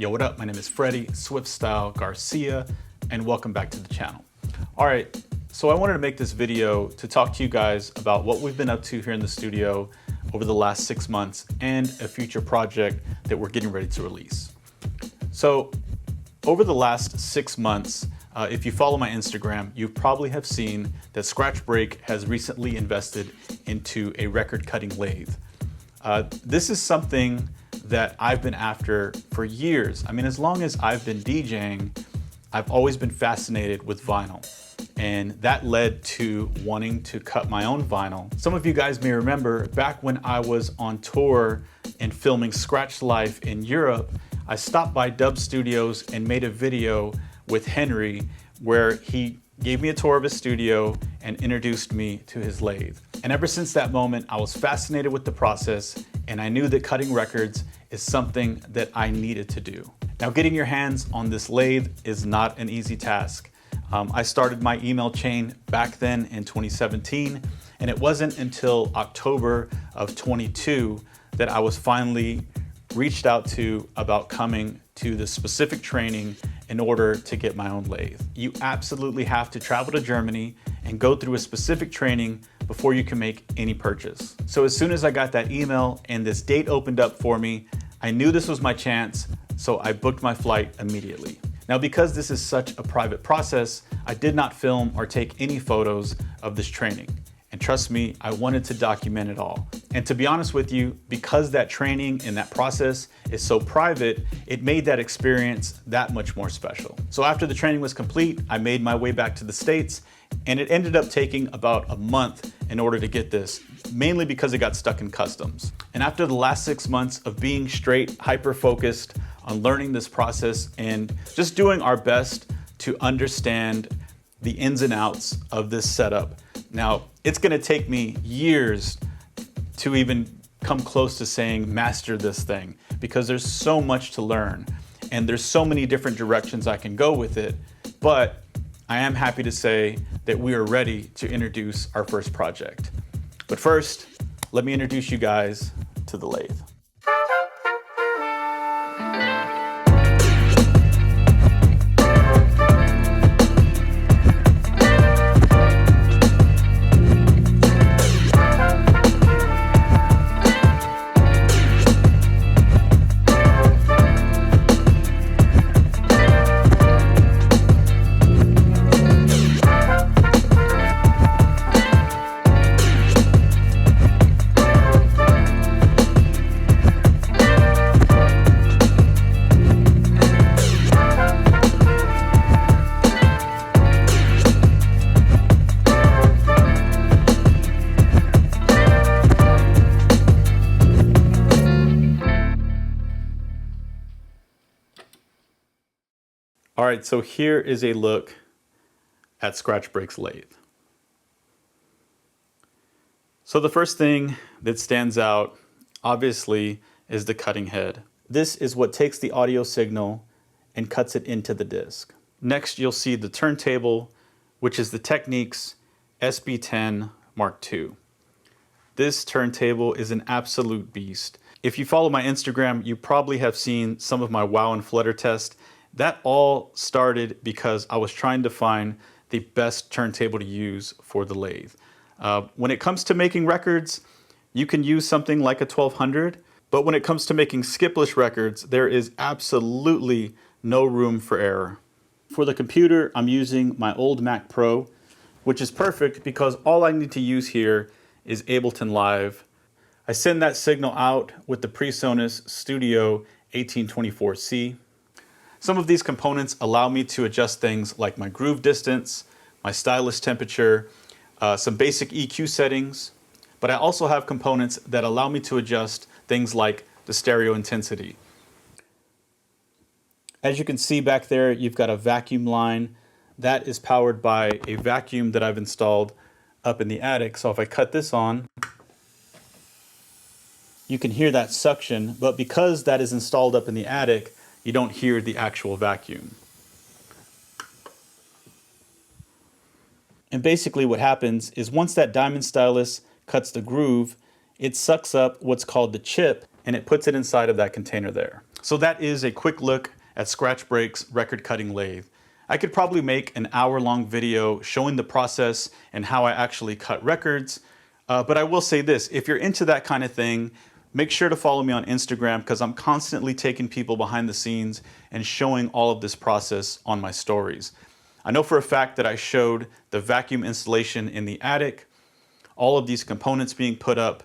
Yo, what up? My name is Freddie Swiftstyle Garcia, and welcome back to the channel. All right, so I wanted to make this video to talk to you guys about what we've been up to here in the studio over the last 6 months and a future project that we're getting ready to release. So over the last 6 months, if you follow my Instagram, you probably have seen that Scratch Break has recently invested into a record cutting lathe. This is something that I've been after for years. I mean, as long as I've been DJing, I've always been fascinated with vinyl. And that led to wanting to cut my own vinyl. Some of you guys may remember back when I was on tour and filming Scratch Life in Europe, I stopped by Dub Studios and made a video with Henry where he gave me a tour of his studio and introduced me to his lathe. And ever since that moment, I was fascinated with the process, and I knew that cutting records is something that I needed to do. Now, getting your hands on this lathe is not an easy task. I started my email chain back then in 2017, and it wasn't until October of 22 that I was finally reached out to about coming to the specific training in order to get my own lathe. You absolutely have to travel to Germany and go through a specific training before you can make any purchase. So as soon as I got that email and this date opened up for me, I knew this was my chance, so I booked my flight immediately. Now, because this is such a private process, I did not film or take any photos of this training. And trust me, I wanted to document it all. And to be honest with you, because that training and that process is so private, it made that experience that much more special. So after the training was complete, I made my way back to the States, and it ended up taking about a month in order to get this, mainly because it got stuck in customs. And after the last 6 months of being straight hyper-focused on learning this process and just doing our best to understand the ins and outs of this setup. Now, it's gonna take me years to even come close to saying master this thing, because there's so much to learn and there's so many different directions I can go with it. But I am happy to say that we are ready to introduce our first project. But first, let me introduce you guys to the lathe. All right, so here is a look at Scratch Break's lathe. So the first thing that stands out, obviously, is the cutting head. This is what takes the audio signal and cuts it into the disc. Next, you'll see the turntable, which is the Technics SB10 Mark II. This turntable is an absolute beast. If you follow my Instagram, you probably have seen some of my wow and flutter tests. That all started because I was trying to find the best turntable to use for the lathe. When it comes to making records, you can use something like a 1200, but when it comes to making skipless records, there is absolutely no room for error. For the computer, I'm using my old Mac Pro, which is perfect because all I need to use here is Ableton Live. I send that signal out with the PreSonus Studio 1824C. Some of these components allow me to adjust things like my groove distance, my stylus temperature, some basic EQ settings, but I also have components that allow me to adjust things like the stereo intensity. As you can see back there, you've got a vacuum line. That is powered by a vacuum that I've installed up in the attic. So if I cut this on, you can hear that suction, but because that is installed up in the attic, you don't hear the actual vacuum. And basically what happens is once that diamond stylus cuts the groove, it sucks up what's called the chip, and it puts it inside of that container there. So that is a quick look at Scratch Break's record cutting lathe. I could probably make an hour-long video showing the process and how I actually cut records, but I will say this, if you're into that kind of thing, make sure to follow me on Instagram because I'm constantly taking people behind the scenes and showing all of this process on my stories. I know for a fact that I showed the vacuum installation in the attic, all of these components being put up,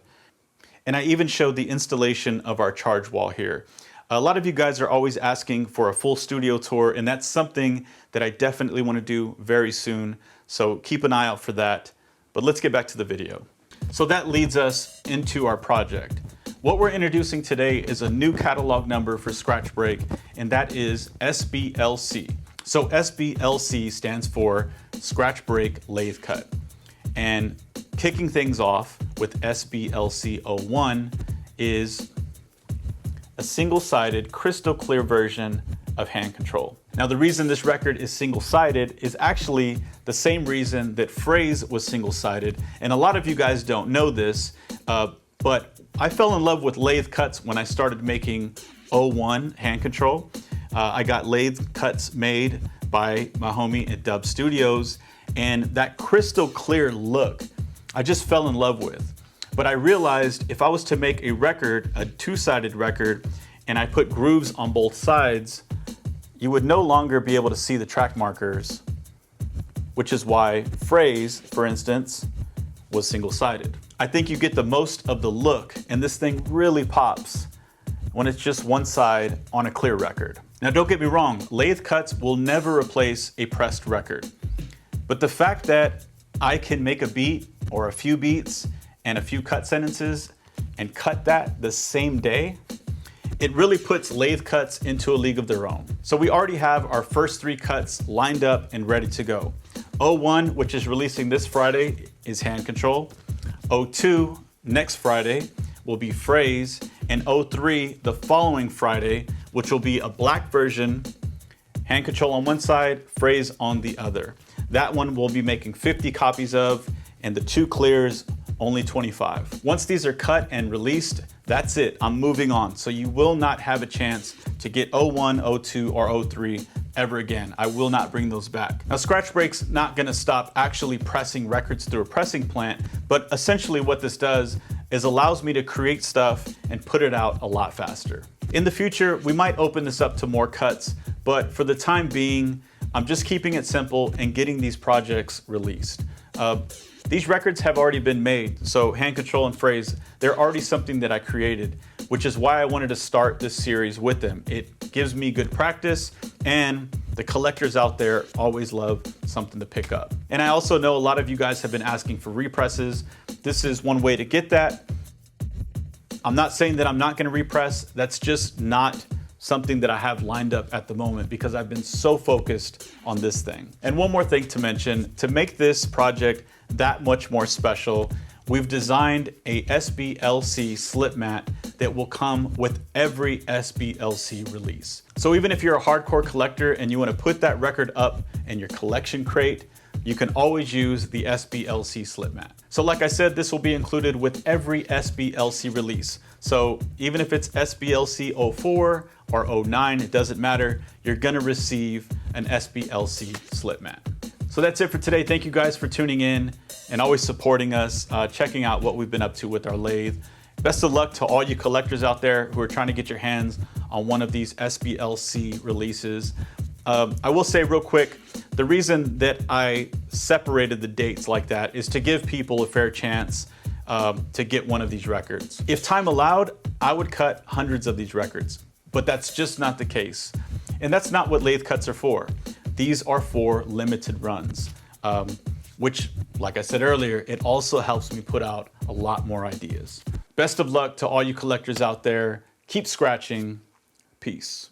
and I even showed the installation of our charge wall here. A lot of you guys are always asking for a full studio tour, and that's something that I definitely want to do very soon, so keep an eye out for that. But let's get back to the video. So that leads us into our project. What we're introducing today is a new catalog number for Scratch Break, and that is SBLC. So SBLC stands for Scratch Break Lathe Cut. And kicking things off with SBLC 01 is a single-sided crystal clear version of hand control. Now the reason this record is single-sided is actually the same reason that Phrase was single-sided, and a lot of you guys don't know this, but I fell in love with lathe cuts when I started making 01 hand control. I got lathe cuts made by my homie at Dub Studios, and that crystal clear look I just fell in love with. But I realized if I was to make a record, a two-sided record, and I put grooves on both sides, you would no longer be able to see the track markers, which is why Phrase, for instance, was single-sided. I think you get the most of the look, and this thing really pops when it's just one side on a clear record. Now don't get me wrong, lathe cuts will never replace a pressed record. But the fact that I can make a beat or a few beats and a few cut sentences and cut that the same day, it really puts lathe cuts into a league of their own. So we already have our first 3 cuts lined up and ready to go. 01, which is releasing this Friday, is hand control. 02, next Friday, will be Phrase. And 03, the following Friday, which will be a black version, hand control on one side, Phrase on the other. That one we'll be making 50 copies of, and the 2 clears, only 25. Once these are cut and released, that's it, I'm moving on. So you will not have a chance to get 01, 02, or 03 ever again. I will not bring those back. Now Scratch Break's not gonna stop actually pressing records through a pressing plant, but essentially what this does is allows me to create stuff and put it out a lot faster. In the future, we might open this up to more cuts, but for the time being, I'm just keeping it simple and getting these projects released. These records have already been made, so hand control and Phrase, they're already something that I created, which is why I wanted to start this series with them. It gives me good practice, and the collectors out there always love something to pick up. And I also know a lot of you guys have been asking for represses. This is one way to get that. I'm not saying that I'm not gonna repress, that's just not something that I have lined up at the moment because I've been so focused on this thing. And one more thing to mention, to make this project that much more special, we've designed a SBLC slip mat that will come with every SBLC release. So even if you're a hardcore collector and you want to put that record up in your collection crate, you can always use the SBLC slip mat. So like I said, this will be included with every SBLC release. So even if it's SBLC 04 or 09, it doesn't matter, you're gonna receive an SBLC slip mat. So that's it for today. Thank you guys for tuning in and always supporting us, checking out what we've been up to with our lathe. Best of luck to all you collectors out there who are trying to get your hands on one of these SBLC releases. I will say real quick, the reason that I separated the dates like that is to give people a fair chance to get one of these records. If time allowed, I would cut hundreds of these records, but that's just not the case. And that's not what lathe cuts are for. These are for limited runs, which, like I said earlier, it also helps me put out a lot more ideas. Best of luck to all you collectors out there. Keep scratching. Peace.